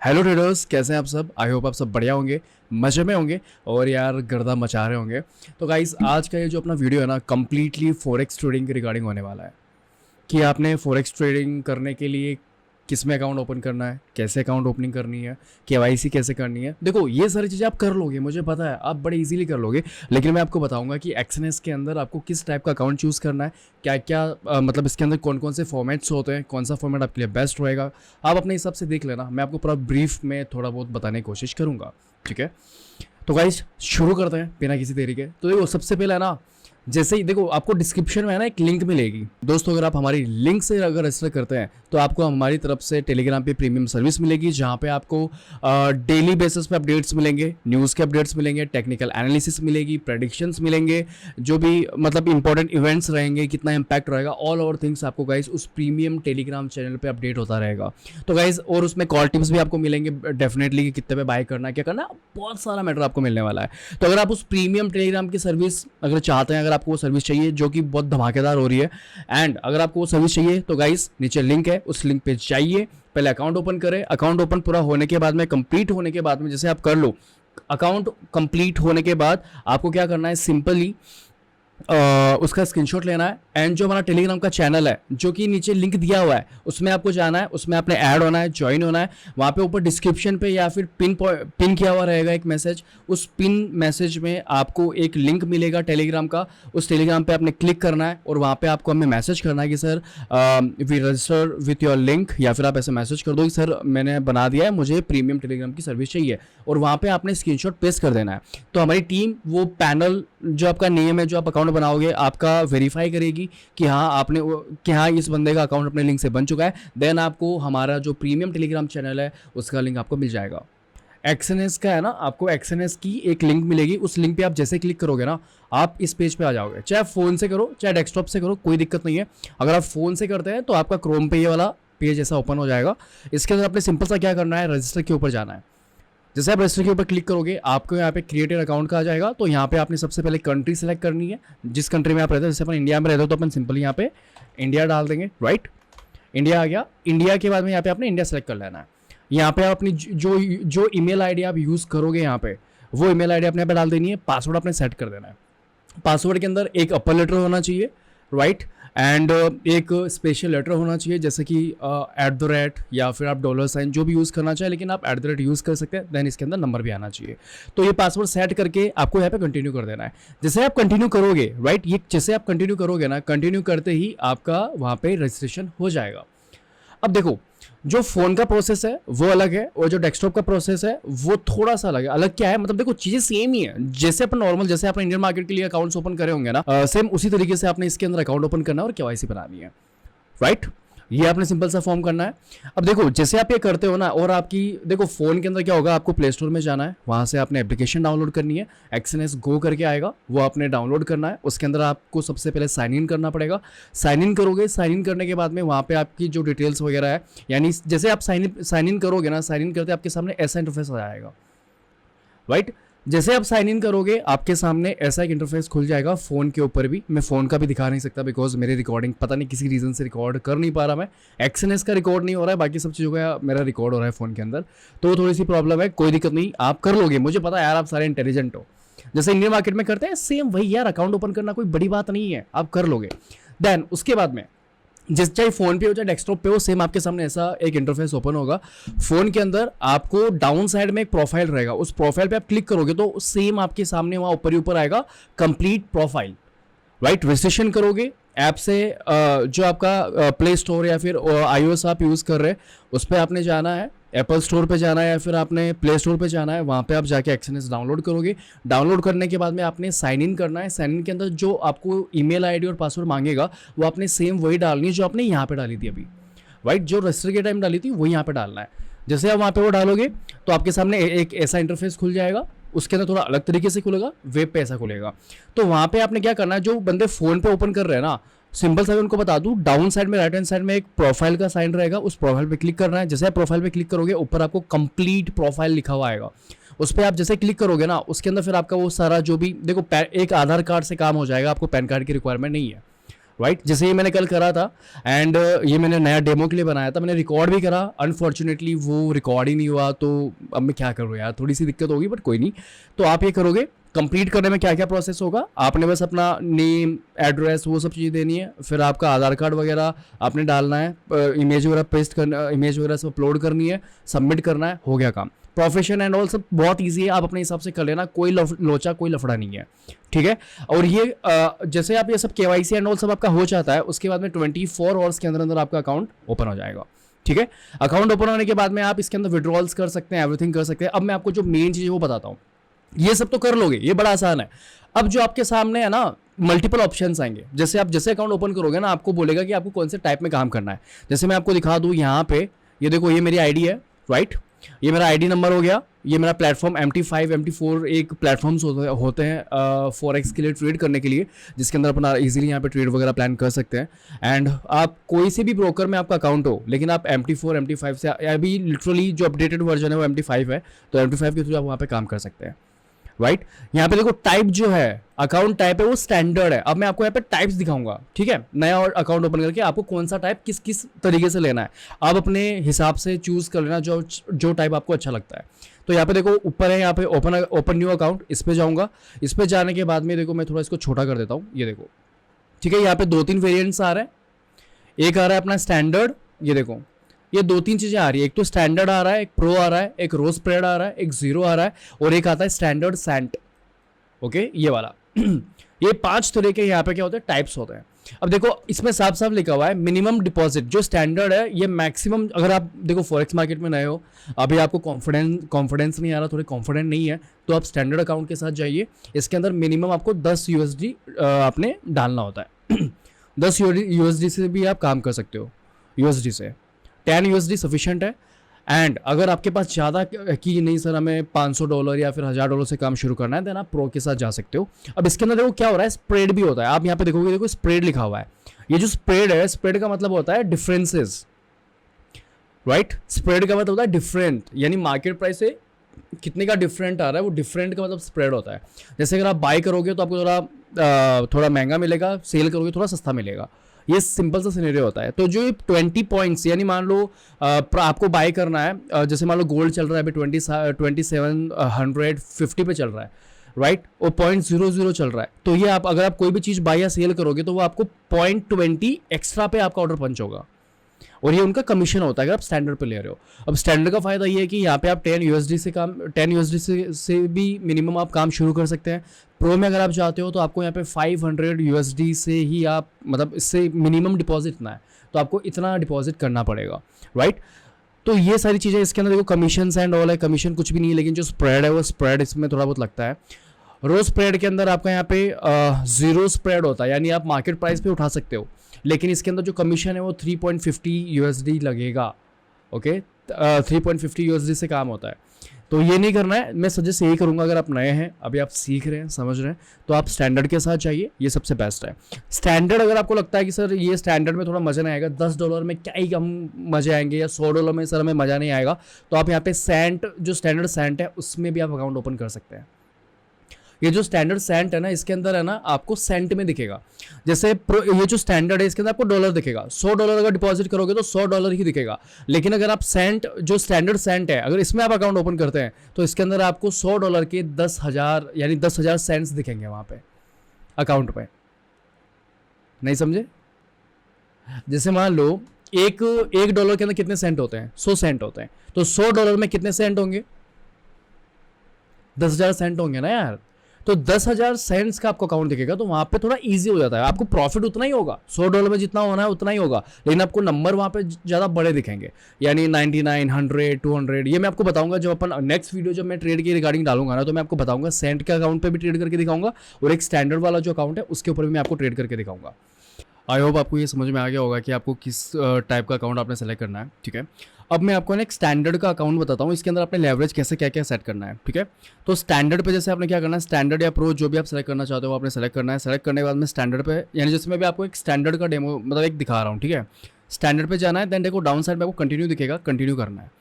Hello traders, कैसे हैं आप सब। आई होप आप सब बढ़िया होंगे, मज़े में होंगे और यार गर्दा मचा रहे होंगे। तो गाइस, आज का ये जो अपना वीडियो है ना, कम्प्लीटली फॉरेक्स ट्रेडिंग के रिगार्डिंग होने वाला है कि आपने फॉरेक्स ट्रेडिंग करने के लिए किस में अकाउंट ओपन करना है, कैसे अकाउंट ओपनिंग करनी है, केवाईसी कैसे करनी है। देखो, ये सारी चीज़ें आप कर लोगे, मुझे पता है आप बड़े इजीली कर लोगे, लेकिन मैं आपको बताऊंगा कि एक्सएनएस के अंदर आपको किस टाइप का अकाउंट चूज़ करना है, क्या क्या मतलब इसके अंदर कौन कौन से फॉर्मेट्स होते हैं, कौन सा फॉर्मेट आपके लिए बेस्ट रहेगा। आप अपने हिसाब से देख लेना, मैं आपको पूरा ब्रीफ में थोड़ा बहुत बताने की कोशिश करूँगा, ठीक है। तो गाइस, शुरू करते हैं बिना किसी देरी के। तो देखो, सबसे पहले है ना, जैसे ही देखो आपको डिस्क्रिप्शन में है ना एक लिंक मिलेगी दोस्तों। अगर आप हमारी लिंक से अगर रजिस्टर करते हैं तो आपको हमारी तरफ से टेलीग्राम पे प्रीमियम सर्विस मिलेगी, जहाँ पे आपको डेली बेसिस पे अपडेट्स मिलेंगे, न्यूज़ के अपडेट्स मिलेंगे, टेक्निकल एनालिसिस मिलेगी, प्रेडिक्शंस मिलेंगे, जो भी मतलब इंपॉर्टेंट इवेंट्स रहेंगे, कितना इंपैक्ट रहेगा, ऑल ओवर थिंग्स आपको गाइस उस प्रीमियम टेलीग्राम चैनल पे अपडेट होता रहेगा। तो गाइस, और उसमें कॉल टिप्स भी आपको मिलेंगे डेफिनेटली कि कितने पे बाय करना है, क्या करना है, बहुत सारा मैटर आपको मिलने वाला है। तो अगर आप उस प्रीमियम टेलीग्राम की सर्विस अगर चाहते हैं, अगर आपको वो सर्विस चाहिए जो कि बहुत धमाकेदार हो रही है, एंड अगर आपको वो सर्विस चाहिए तो गाइस नीचे लिंक है, उस लिंक पे जाइए, पहले अकाउंट ओपन करें। अकाउंट ओपन पूरा होने के बाद में, कंप्लीट होने के बाद में, जैसे आप कर लो अकाउंट कंप्लीट होने के बाद आपको क्या करना है, सिंपली उसका स्क्रीनशॉट लेना है, एंड जो हमारा टेलीग्राम का चैनल है जो कि नीचे लिंक दिया हुआ है उसमें आपको जाना है, उसमें आपने ऐड होना है, ज्वाइन होना है। वहाँ पे ऊपर डिस्क्रिप्शन पे या फिर पिन किया हुआ रहेगा एक मैसेज, उस पिन मैसेज में आपको एक लिंक मिलेगा टेलीग्राम का। उस टेलीग्राम पे आपने क्लिक करना है और वहाँ पे आपको हमें मैसेज करना है कि sir we register with your link, या फिर आप ऐसे मैसेज कर दो कि सर मैंने बना दिया है, मुझे प्रीमियम टेलीग्राम की सर्विस चाहिए, और वहाँ पे आपने स्क्रीनशॉट पेस्ट कर देना है। तो हमारी टीम वो पैनल जो आपका नेम है, जो आप अकाउंट बनाओगे, आपका वेरीफाई करेगी कि हाँ आपने कि हाँ इस बंदे का अकाउंट अपने लिंक से बन चुका है। देन आपको हमारा जो प्रीमियम टेलीग्राम चैनल है उसका लिंक आपको मिल जाएगा। एक्सएनएस का है ना, आपको एक्सएनएस की एक लिंक मिलेगी, उस लिंक पे आप जैसे क्लिक करोगे ना, आप इस पेज पे आ जाओगे। चाहे फ़ोन से करो चाहे डेस्कटॉप से करो, कोई दिक्कत नहीं है। अगर आप फ़ोन से करते हैं तो आपका क्रोम पे ये वाला पेज ऐसा ओपन हो जाएगा। इसके अंदर आपने सिंपल सा क्या करना है, रजिस्टर के ऊपर जाना है। जैसे आप रजिस्टर के ऊपर क्लिक करोगे आपको यहाँ पे क्रिएट एन अकाउंट का आ जाएगा। तो यहाँ पे आपने सबसे पहले कंट्री सेलेक्ट करनी है, जिस कंट्री में आप रहते हो। जैसे अपन इंडिया में रहते हो तो अपन सिंपली यहाँ पे इंडिया डाल देंगे, राइट। इंडिया आ गया। इंडिया के बाद में यहाँ पे आपने इंडिया सेलेक्ट कर लेना है। यहाँ पे आप अपनी जो जो ईमेल आईडी आप यूज़ करोगे यहाँ पे, वो ईमेल आईडी अपने यहाँ पे डाल देनी है। पासवर्ड आपने सेट कर देना है। पासवर्ड के अंदर एक अपर लेटर होना चाहिए, राइट, एंड एक स्पेशल लेटर होना चाहिए, जैसे कि @ या फिर आप $, जो भी यूज़ करना चाहे, लेकिन आप @ यूज़ कर सकते हैं। देन इसके अंदर नंबर भी आना चाहिए। तो ये पासवर्ड सेट करके आपको यहाँ पे कंटिन्यू कर देना है। जैसे आप कंटिन्यू करोगे, राइट, ये जैसे आप कंटिन्यू करोगे ना, कंटिन्यू करते ही आपका वहाँ पे रजिस्ट्रेशन हो जाएगा। अब देखो, जो फ़ोन का प्रोसेस है वो अलग है, और जो डेस्कटॉप का प्रोसेस है वो थोड़ा सा अलग है। अलग क्या है, मतलब देखो चीज़ें सेम ही है। जैसे अपन नॉर्मल, जैसे अपन इंडियन मार्केट के लिए अकाउंट्स ओपन करे होंगे ना, सेम उसी तरीके से आपने इसके अंदर अकाउंट ओपन करना है और केवाईसी बनानी है, राइट। ये आपने सिंपल सा फॉर्म करना है। अब देखो, जैसे आप ये करते हो ना, और आपकी देखो फ़ोन के अंदर क्या होगा, आपको प्ले स्टोर में जाना है, वहाँ से आपने एप्लीकेशन डाउनलोड करनी है, एक्सएनएस गो करके आएगा, वो आपने डाउनलोड करना है। उसके अंदर आपको सबसे पहले साइन इन करना पड़ेगा। साइन इन करोगे, साइन इन करने के बाद में वहाँ पे आपकी जो डिटेल्स वगैरह है, यानी जैसे आप साइन इन करोगे ना, साइन इन करते आपके सामने ऐसा इंटरफेस आ जाएगा, राइट। जैसे आप साइन इन करोगे आपके सामने ऐसा एक इंटरफेस खुल जाएगा। फ़ोन के ऊपर भी, मैं फ़ोन का भी दिखा नहीं सकता बिकॉज मेरी रिकॉर्डिंग पता नहीं किसी रीज़न से रिकॉर्ड कर नहीं पा रहा। मैं एक्सएनएस का रिकॉर्ड नहीं हो रहा है, बाकी सब चीज़ों का मेरा रिकॉर्ड हो रहा है फ़ोन के अंदर, तो थोड़ी सी प्रॉब्लम है। कोई दिक्कत नहीं, आप कर लोगे, मुझे पता है यार, आप सारे इंटेलिजेंट हो। जैसे इंडियन मार्केट में करते हैं सेम वही यार, अकाउंट ओपन करना कोई बड़ी बात नहीं है, आप कर लोगे। देन उसके बाद में जिस चाहे फ़ोन पे हो चाहे डेस्कटॉप पे हो, सेम आपके सामने ऐसा एक इंटरफेस ओपन होगा। फ़ोन के अंदर आपको डाउन साइड में एक प्रोफाइल रहेगा, उस प्रोफाइल पे आप क्लिक करोगे तो सेम आपके सामने वहाँ ऊपर ही ऊपर आएगा कंप्लीट प्रोफाइल, राइट। रजिस्ट्रेशन करोगे ऐप से, जो आपका प्ले स्टोर या फिर iOS आप यूज़ कर रहे हैं उस पर आपने जाना है, एप्पल स्टोर पे जाना है या फिर आपने प्ले स्टोर पे जाना है। वहाँ पे आप जाके एक्सएनएस डाउनलोड करोगे। डाउनलोड करने के बाद में आपने साइन इन करना है। साइन इन के अंदर जो आपको ईमेल आईडी और पासवर्ड मांगेगा वो आपने सेम वही डालनी है जो आपने यहाँ पे डाली थी अभी, राइट, जो रजिस्टर के टाइम डाली थी वही यहाँ पे डालना है। जैसे आप वहाँ पे वो डालोगे तो आपके सामने एक ऐसा इंटरफेस खुल जाएगा। उसके अंदर थोड़ा अलग तरीके से खुलेगा, वेब पे ऐसा खुलेगा। तो वहाँ पे आपने क्या करना है, जो बंदे फ़ोन पे ओपन कर रहे हैं ना, सिंपल सा उनको बता दूं, डाउन साइड में राइट हैंड साइड में एक प्रोफाइल का साइन रहेगा, उस प्रोफाइल पे क्लिक करना है। जैसे आप प्रोफाइल पे क्लिक करोगे ऊपर आपको कंप्लीट प्रोफाइल लिखा हुआ आएगा, उस पर आप जैसे क्लिक करोगे ना, उसके अंदर फिर आपका वो सारा जो भी देखो एक आधार कार्ड से काम हो जाएगा, आपको पैन कार्ड की रिक्वायरमेंट नहीं है, राइट जैसे ये मैंने कल करा था एंड ये मैंने नया डेमो के लिए बनाया था, मैंने रिकॉर्ड भी करा, अनफॉर्चुनेटली वो रिकॉर्ड ही नहीं हुआ, तो अब मैं क्या करूँ यार, थोड़ी सी दिक्कत होगी बट कोई नहीं। तो आप ये करोगे, कंप्लीट करने में क्या क्या प्रोसेस होगा, आपने बस अपना नेम एड्रेस वो सब चीज़ें देनी है, फिर आपका आधार कार्ड वगैरह आपने डालना है, इमेज वगैरह पेस्ट करना, इमेज वगैरह सब अपलोड करनी है, सबमिट करना है, हो गया काम। प्रोफेशन एंड ऑल सब बहुत ईजी है, आप अपने हिसाब से कर लेना, कोई लोचा कोई लफड़ा नहीं है, ठीक है। और ये जैसे आप ये सब केवाईसी एंड ऑल सब आपका हो जाता है, उसके बाद में 24 आवर्स के अंदर अंदर आपका अकाउंट ओपन हो जाएगा, ठीक है। अकाउंट ओपन होने के बाद में आप इसके अंदर विड्रॉल्स कर सकते हैं, एवरीथिंग कर सकते हैं। अब मैं आपको जो मेन चीज़ है वो बताता हूँ, ये सब तो कर लोगे, ये बड़ा आसान है। अब जो आपके सामने है ना, मल्टीपल ऑप्शंस आएंगे, जैसे आप जैसे अकाउंट ओपन करोगे ना, आपको बोलेगा कि आपको कौन से टाइप में काम करना है। जैसे मैं आपको दिखा दूँ यहाँ पे, ये देखो ये मेरी आईडी है, राइट, ये मेरा आईडी नंबर हो गया, ये मेरा प्लेटफॉर्म MT5 MT4 एक प्लेटफॉर्म्स होते हैं फॉरेक्स के लिए ट्रेड करने के लिए, जिसके अंदर अपना इजीली यहाँ पे ट्रेड वगैरह प्लान कर सकते हैं। एंड आप कोई से भी ब्रोकर में आपका अकाउंट हो, लेकिन आप MT4 MT5 से, अभी लिटरली जो अपडेटेड वर्जन है वो MT5 है, तो MT5 के थ्रू आप वहाँ पे काम कर सकते हैं, राइट। यहाँ पे देखो टाइप जो है, अकाउंट टाइप है वो स्टैंडर्ड है। अब मैं आपको यहाँ पे टाइप्स दिखाऊंगा, ठीक है, नया और अकाउंट ओपन करके आपको कौन सा टाइप किस किस तरीके से लेना है, आप अपने हिसाब से चूज कर लेना जो टाइप आपको अच्छा लगता है। तो यहाँ पे देखो ऊपर है, यहाँ पे ओपन न्यू अकाउंट, इस पे जाऊंगा। इस पे जाने के बाद में देखो मैं थोड़ा इसको छोटा कर देता हूँ, ये देखो, ठीक है। यहाँ पे 2-3 वेरियंट्स आ रहे हैं, एक आ रहा है अपना स्टैंडर्ड, ये देखो ये 2-3 चीज़ें आ रही है, एक तो स्टैंडर्ड आ रहा है, एक प्रो आ रहा है, एक रो स्प्रेड आ रहा है, एक जीरो आ रहा है, और एक आता है स्टैंडर्ड सैंट, ओके, ये वाला। ये 5 तरह के यहाँ पे क्या होते हैं, टाइप्स होते हैं। अब देखो इसमें साफ साफ लिखा हुआ है मिनिमम डिपॉजिट, जो स्टैंडर्ड है ये मैक्सिमम, अगर आप देखो फॉरेक्स मार्केट में नए हो, अभी आपको कॉन्फिडेंस नहीं आ रहा, थोड़े कॉन्फिडेंट नहीं है, तो आप स्टैंडर्ड अकाउंट के साथ जाइए। इसके अंदर मिनिमम आपको 10 USD आपने डालना होता है। 10 USD से भी आप काम कर सकते हो, USD से 10 USD सफिशिएंट है। एंड अगर आपके पास ज़्यादा कि नहीं सर हमें $500 या फिर $1000 से काम शुरू करना है, देन आप प्रो के साथ जा सकते हो। अब इसके अंदर देखो क्या हो रहा है, स्प्रेड भी होता है, आप यहाँ पे देखोगे, देखो स्प्रेड लिखा हुआ है। ये जो स्प्रेड है, स्प्रेड का मतलब होता है डिफरेंसेस, राइट। स्प्रेड का मतलब होता है डिफरेंट, यानी मार्केट प्राइस से कितने का डिफरेंट आ रहा है, वो डिफरेंट का मतलब स्प्रेड होता है। जैसे अगर आप बाय करोगे तो आपको थोड़ा महंगा मिलेगा, सेल करोगे थोड़ा सस्ता मिलेगा, ये सिंपल सा सिनेरियो होता है। तो जो 20 पॉइंट्स, यानी मान लो आपको बाय करना है, जैसे मान लो गोल्ड चल रहा है अभी 2750 पे चल रहा है, राइट, और 0.00 चल रहा है, तो ये आप अगर आप कोई भी चीज़ बाय या सेल करोगे तो वो आपको 0.20 एक्स्ट्रा पे आपका ऑर्डर पंच होगा, और ये उनका कमीशन होता है अगर आप स्टैंडर्ड पे ले रहे हो। अब स्टैंडर्ड का फायदा ये है कि यहाँ पे आप 10 USD से भी मिनिमम आप काम शुरू कर सकते हैं। प्रो में अगर आप चाहते हो तो आपको यहाँ पे 500 USD से ही आप, मतलब इससे मिनिमम डिपॉजिट इतना है, तो आपको इतना डिपॉजिट करना पड़ेगा, राइट। तो ये सारी चीज़ें इसके अंदर देखो, कमीशन एंड ऑल है, कमीशन कुछ भी नहीं है, लेकिन जो स्प्रेड है वो स्प्रेड इसमें थोड़ा बहुत लगता है। रो स्प्रेड के अंदर आपका यहाँ पे जीरो स्प्रेड होता है, यानी आप मार्केट प्राइस पे उठा सकते हो, लेकिन इसके अंदर जो कमीशन है वो 3.50 USD लगेगा, ओके। 3.50 USD से काम होता है, तो ये नहीं करना है। मैं सजेस्ट यही करूंगा, अगर आप नए हैं, अभी आप सीख रहे हैं, समझ रहे हैं, तो आप स्टैंडर्ड के साथ जाइए, ये सबसे बेस्ट है। स्टैंडर्ड अगर आपको लगता है कि सर ये स्टैंडर्ड में थोड़ा मज़ा नहीं आएगा, $10 में क्या ही कम मज़े आएंगे, या $100 में सर हमें मज़ा नहीं आएगा, तो आप यहाँ पे सैंट, जो स्टैंडर्ड सैंट है उसमें भी आप अकाउंट ओपन कर सकते हैं। ये जो स्टैंडर्ड सेंट है ना, इसके अंदर है ना आपको सेंट में दिखेगा। जैसे ये जो स्टैंडर्ड है इसके अंदर आपको डॉलर दिखेगा, $100 अगर डिपॉजिट करोगे तो $100 ही दिखेगा। लेकिन अगर आप सेंट, जो स्टैंडर्ड सेंट है, अगर इसमें आप अकाउंट ओपन करते हैं तो इसके अंदर आपको $100 के 10,000 यानी 10,000 सेंट्स दिखेंगे वहाँ पे अकाउंट पे। नहीं समझे? जैसे मान लो एक $1 के अंदर कितने सेंट होते हैं? 100 सेंट होते हैं, तो $100 में कितने सेंट होंगे? 10,000 सेंट होंगे ना यार। तो 10,000 सेंट्स का आपको अकाउंट दिखेगा, तो वहां पे थोड़ा इजी हो जाता है, आपको प्रॉफिट उतना ही होगा, $100 में जितना होना है उतना ही होगा, लेकिन आपको नंबर वहां पे ज़्यादा बड़े दिखेंगे, यानी 99, 100, 200। ये मैं आपको बताऊंगा जब अपन नेक्स्ट वीडियो जब मैं ट्रेड की रिगार्डिंग डालूंगा ना, तो मैं आपको बताऊंगा सेंट के अकाउंट पे भी ट्रेड करके दिखाऊंगा, और एक स्टैंडर्ड वाला जो अकाउंट है उसके ऊपर भी मैं आपको ट्रेड करके दिखाऊंगा। आई होप आपको ये समझ में आ गया होगा कि आपको किस टाइप का अकाउंट आपने सेलेक्ट करना है, ठीक है। अब मैं आपको ना एक स्टैंडर्ड का अकाउंट बताता हूँ, इसके अंदर आपने लेवरेज कैसे क्या क्या सेट करना है, ठीक है। तो स्टैंडर्ड पे जैसे आपने क्या करना है, स्टैंडर्ड या प्रो जो भी आप सेलेक्ट करना चाहते हो आपने सेलेक्ट करना है। सेलेक्ट करने के बाद में स्टैंडर्ड पे, यानी जैसे मैं भी आपको एक स्टैंडर्ड का डेमो मतलब एक दिखा रहा हूँ, ठीक है। स्टैंडर्ड पे जाना है, देन देखो डाउन साइड में आपको कंटिन्यू दिखेगा, कंटिन्यू करना है।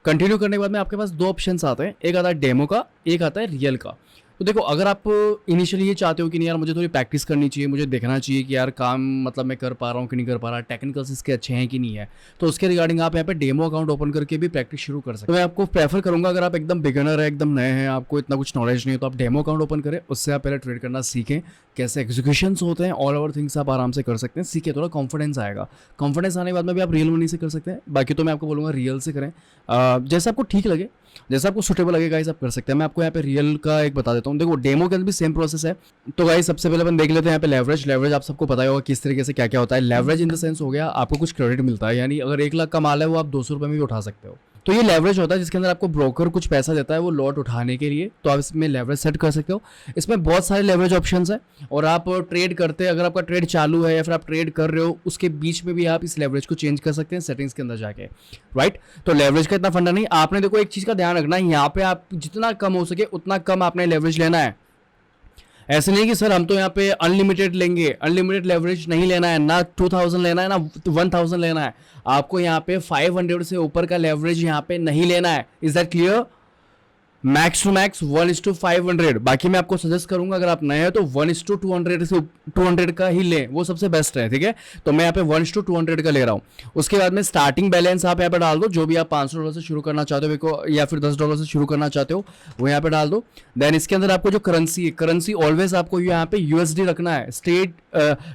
कंटिन्यू करने के बाद में आपके पास दो ऑप्शन आते हैं, एक आता है डेमो का, एक आता है रियल का। तो देखो, अगर आप इनिशियली ये चाहते हो कि नहीं यार मुझे थोड़ी प्रैक्टिस करनी चाहिए, मुझे देखना चाहिए कि यार काम मतलब मैं कर पा रहा हूँ कि नहीं कर पा रहा, टेक्निकल्स इसके अच्छे हैं कि नहीं है, तो उसके रिगार्डिंग आप यहाँ पे डेमो अकाउंट ओपन करके भी प्रैक्टिस शुरू कर सकते हो। तो मैं आपको प्रेफर करूँगा, अगर आप एकदम बिगिनर है, एकदम नए हैं, आपको इतना कुछ नॉलेज नहीं है, तो आप डेमो अकाउंट ओपन करें, उससे आप पहले ट्रेड करना सीखें, कैसे एग्जीक्यूशंस होते हैं, ऑल ओवर थिंग्स आप आराम से कर सकते हैं, सीखे, थोड़ा कॉन्फिडेंस आएगा। कॉन्फिडेंस आने के बाद में भी आप रियल मनी से कर सकते हैं, बाकी तो मैं आपको बोलूँगा रियल से करें, जैसे आपको ठीक लगे, जैसा आपको सुटेबल लगे गाइस आप कर सकते हैं। मैं आपको यहाँ पे रियल का एक बता देता हूँ। देखो, डेमो के अंदर भी सेम प्रोसेस है। तो गाइस सबसे पहले अपन देख लेते हैं यहाँ पे लेवरेज आप सबको पता ही होगा किस तरीके से क्या क्या होता है। लेवरेज इन द सेंस हो गया, आपको कुछ क्रेडिट मिलता है, यानी अगर 1 लाख का माल है वो आप 200 रुपये में भी उठा सकते हो। तो ये लेवरेज होता है जिसके अंदर आपको ब्रोकर कुछ पैसा देता है वो लॉट उठाने के लिए, तो आप इसमें लेवरेज सेट कर सकते हो। इसमें बहुत सारे लेवरेज ऑप्शंस है और आप ट्रेड करते हैं, अगर आपका ट्रेड चालू है या फिर आप ट्रेड कर रहे हो, उसके बीच में भी आप इस लेवरेज को चेंज कर सकते हैं सेटिंग्स के अंदर जाके, राइट। तो लेवरेज का इतना फंडा नहीं। आपने देखो एक चीज़ का ध्यान रखना है, यहाँ पे आप जितना कम हो सके उतना कम आपने लेवरेज लेना है। ऐसे नहीं कि सर हम तो यहाँ पे अनलिमिटेड लेंगे, अनलिमिटेड लेवरेज नहीं लेना है, ना 2000 लेना है ना 1000 लेना है, आपको यहाँ पे 500 से ऊपर का लेवरेज यहाँ पे नहीं लेना है। Is that clear? Max to max 1:500। बाकी मैं आपको सजेस्ट करूंगा अगर आप नए हैं तो 1:200 से 200 का ही लें, वो सबसे बेस्ट है, ठीक है। तो मैं यहाँ पे 1:200 का ले रहा हूँ। उसके बाद में स्टार्टिंग बैलेंस आप यहाँ पे डाल दो, जो भी आप $500 से शुरू करना चाहते हो या फिर $10 से शुरू करना चाहते हो वो यहाँ पे डाल दो। देन इसके अंदर आपको जो करेंसी है, करेंसी ऑलवेज आपको यहाँ पे यूएसडी रखना है, स्टेट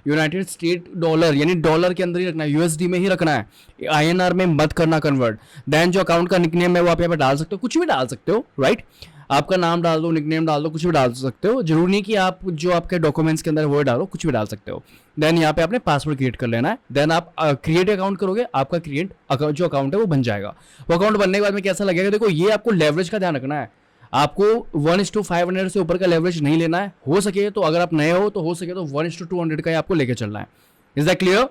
यूनाइटेड स्टेट डॉलर, यानी डॉलर के अंदर ही रखना है, यूएसडी में ही रखना है, INR में मत करना कन्वर्ट। देन जो अकाउंट का निकनेम है वो आप यहाँ पे डाल सकते हो, कुछ भी डाल सकते हो, राइट। आपका नाम डाल दो, निकनेम डाल दो, कुछ भी डाल सकते हो, जरूरी नहीं कि आप जो आपके डॉक्यूमेंट्स के अंदर वो डालो, कुछ भी डाल सकते हो। देन यहाँ पे आपने पासवर्ड क्रिएट कर लेना है। देन आप क्रिएट अकाउंट करोगे, आपका क्रिएट जो अकाउंट है वो बन जाएगा। वो अकाउंट बनने के बाद में कैसा लगेगा, देखो ये आपको लेवरेज का ध्यान रखना है, आपको 1:500 से ऊपर का लेवरेज नहीं लेना है। हो सके तो अगर आप नए हो तो हो सके तो 1:200 का ही आपको लेके चलना है। Is that clear?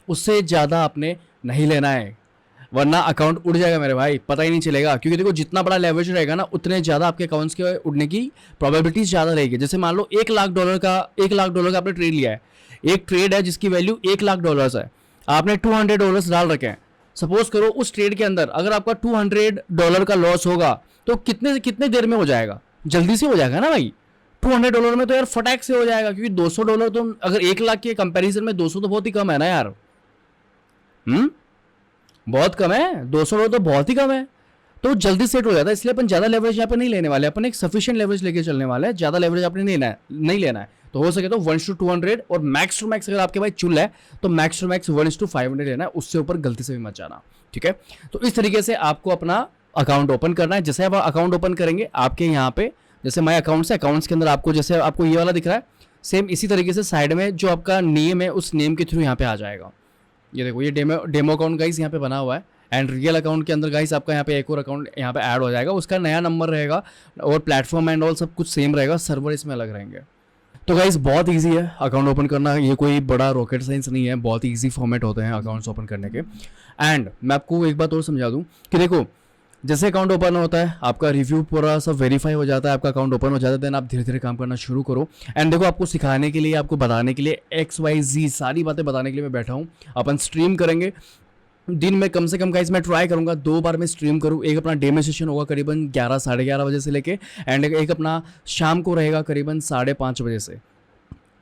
उससे ज़्यादा आपने नहीं लेना है, वरना अकाउंट उड़ जाएगा मेरे भाई, पता ही नहीं चलेगा। क्योंकि देखो जितना बड़ा लेवरेज रहेगा ना उतने ज़्यादा आपके अकाउंट्स के उड़ने की प्रोबेबिलिटीज ज़्यादा रहेगी। जैसे मान लो $1 लाख का आपने ट्रेड लिया है, एक ट्रेड है जिसकी वैल्यू $1 लाख है, आपने $200 डाल रखे हैं। सपोज करो उस ट्रेड के अंदर अगर आपका $200 का लॉस होगा तो कितने देर में हो जाएगा? जल्दी से हो जाएगा ना भाई। $200 में तो यार फटाक से हो जाएगा, क्योंकि $200 तो अगर 1 लाख के कंपैरिजन में 200 तो बहुत ही कम है ना यार। बहुत कम है, $200 तो बहुत ही कम है, तो जल्दी सेट हो जाता है। इसलिए अपन ज़्यादा लेवरेज यहाँ पे नहीं लेने वाले, अपन एक सफिशिएंट लेवरेज लेके चलने वाले हैं। ज़्यादा लेवरेज आपने नहीं लेना है। तो हो सके तो 1:200 और मैक्स टू मैक्स अगर आपके भाई चुल है तो मैक्स टू मैक्स 1:500 लेना है, उससे ऊपर गलती से भी मत जाना, ठीक है। तो इस तरीके से आपको अपना अकाउंट ओपन करना है। जैसे आप अकाउंट ओपन करेंगे आपके यहाँ पे जैसे माई अकाउंट्स है, अकाउंट्स के अंदर आपको जैसे आपको ये वाला दिख रहा है, सेम इसी तरीके से साइड में जो आपका नेम है उस नेम के थ्रू यहाँ पे आ जाएगा। ये देखो ये डेमो अकाउंट गाइस यहाँ पे बना हुआ है। एंड रियल अकाउंट के अंदर गाइस आपका यहाँ पे एक और अकाउंट यहाँ पे ऐड हो जाएगा, उसका नया नंबर रहेगा और प्लेटफॉर्म एंड ऑल सब कुछ सेम रहेगा, सर्वर इसमें अलग रहेंगे। तो गाइस बहुत इजी है अकाउंट ओपन करना, ये कोई बड़ा रॉकेट साइंस नहीं है, बहुत इजी फॉर्मेट होते हैं अकाउंट्स ओपन करने के। एंड मैं आपको एक बात और समझा दूँ कि देखो जैसे अकाउंट ओपन होता है आपका रिव्यू पूरा सब वेरीफाई हो जाता है, आपका अकाउंट ओपन हो जाता है, देन आप धीरे धीरे काम करना शुरू करो। एंड देखो आपको सिखाने के लिए, आपको बताने के लिए XYZ सारी बातें बताने के लिए मैं बैठा हूँ। अपन स्ट्रीम करेंगे दिन में कम से कम गाइस मैं ट्राई करूंगा 2 बार मैं स्ट्रीम करूं। एक अपना डेमो सेशन होगा करीबन 11 साढ़े 11 बजे से लेके, एंड एक अपना शाम को रहेगा करीबन 5:30 बजे से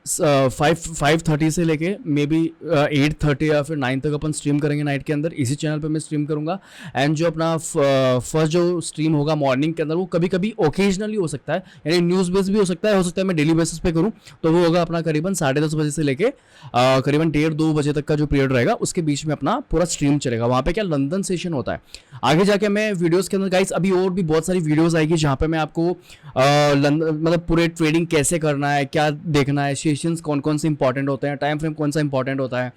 5:30 से लेके मे बी 8:30 या फिर 9 तक अपन स्ट्रीम करेंगे नाइट के अंदर। इसी चैनल पे मैं स्ट्रीम करूंगा। एंड जो अपना फर्स्ट जो स्ट्रीम होगा मॉर्निंग के अंदर वो कभी कभी ओकेजनली हो सकता है, यानी न्यूज़ बेस भी हो सकता है मैं डेली बेसिस पे करूं, तो वो होगा अपना करीबन 10:30 बजे से लेके करीबन 1:30-2 बजे तक का जो पीरियड रहेगा उसके बीच में अपना पूरा स्ट्रीम चलेगा। वहाँ पे क्या लंदन सेशन होता है। आगे जाके मैं वीडियोज़ के अंदर गाइस अभी और भी बहुत सारी वीडियोज़ आएगी जहाँ पे मैं आपको मतलब पूरे ट्रेडिंग कैसे करना है, क्या देखना है, सेशंस कौन कौन से इंपॉर्टेंट होते हैं, टाइम फ्रेम कौन सा इंपॉर्टेंट होता है,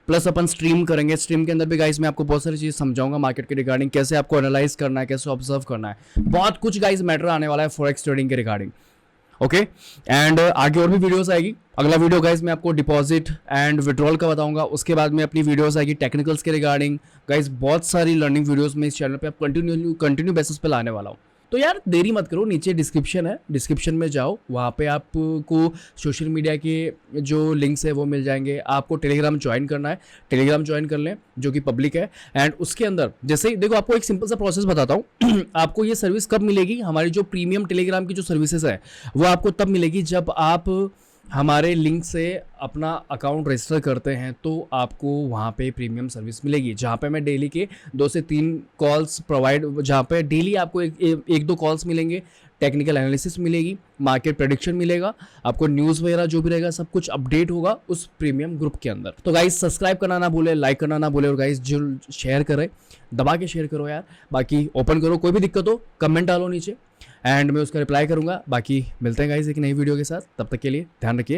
प्लस अपन स्ट्रीम करेंगे। स्ट्रीम के अंदर भी गाइस मैं आपको बहुत सारी चीज़ समझाऊंगा मार्केट के रिगार्डिंग, कैसे आपको एनालाइज करना है, कैसे ऑब्जर्व करना है, बहुत कुछ गाइस मैटर आने वाला है फॉरेक्स ट्रेडिंग के रिगार्डिंग। ओके एंड आगे और भी वीडियोस आएगी। अगला वीडियो गाइस मैं आपको डिपॉजिट एंड विड्रॉल का बताऊंगा। उसके बाद में अपनी वीडियोस आएगी टेक्निकल्स के रिगार्डिंग। गाइस बहुत सारी लर्निंग वीडियोस में इस चैनल पे आप कंटिन्यू बेसिस पे लाने वाला हूँ। तो यार देरी मत करो, नीचे डिस्क्रिप्शन है, डिस्क्रिप्शन में जाओ, वहाँ पे आपको सोशल मीडिया के जो लिंक्स है वो मिल जाएंगे। आपको टेलीग्राम ज्वाइन करना है, टेलीग्राम ज्वाइन कर लें जो कि पब्लिक है। एंड उसके अंदर जैसे ही देखो, आपको एक सिंपल सा प्रोसेस बताता हूँ आपको ये सर्विस कब मिलेगी, हमारी जो प्रीमियम टेलीग्राम की जो सर्विसेज है वो आपको तब मिलेगी जब आप हमारे लिंक से अपना अकाउंट रजिस्टर करते हैं, तो आपको वहाँ पे प्रीमियम सर्विस मिलेगी, जहाँ पे मैं डेली के 2 से 3 कॉल्स प्रोवाइड, जहाँ पे डेली आपको एक दो कॉल्स मिलेंगे, टेक्निकल एनालिसिस मिलेगी, मार्केट प्रेडिक्शन मिलेगा, आपको न्यूज़ वगैरह जो भी रहेगा सब कुछ अपडेट होगा उस प्रीमियम ग्रुप के अंदर। तो गाइस सब्सक्राइब करना ना भूले, लाइक करना ना भूले, और गाइस जो शेयर करें दबा के शेयर करो यार। बाकी ओपन करो, कोई भी दिक्कत हो कमेंट डालो नीचे एंड मैं उसका रिप्लाई करूंगा। बाकी मिलते हैं गाइस एक नई वीडियो के साथ, तब तक के लिए ध्यान रखिए।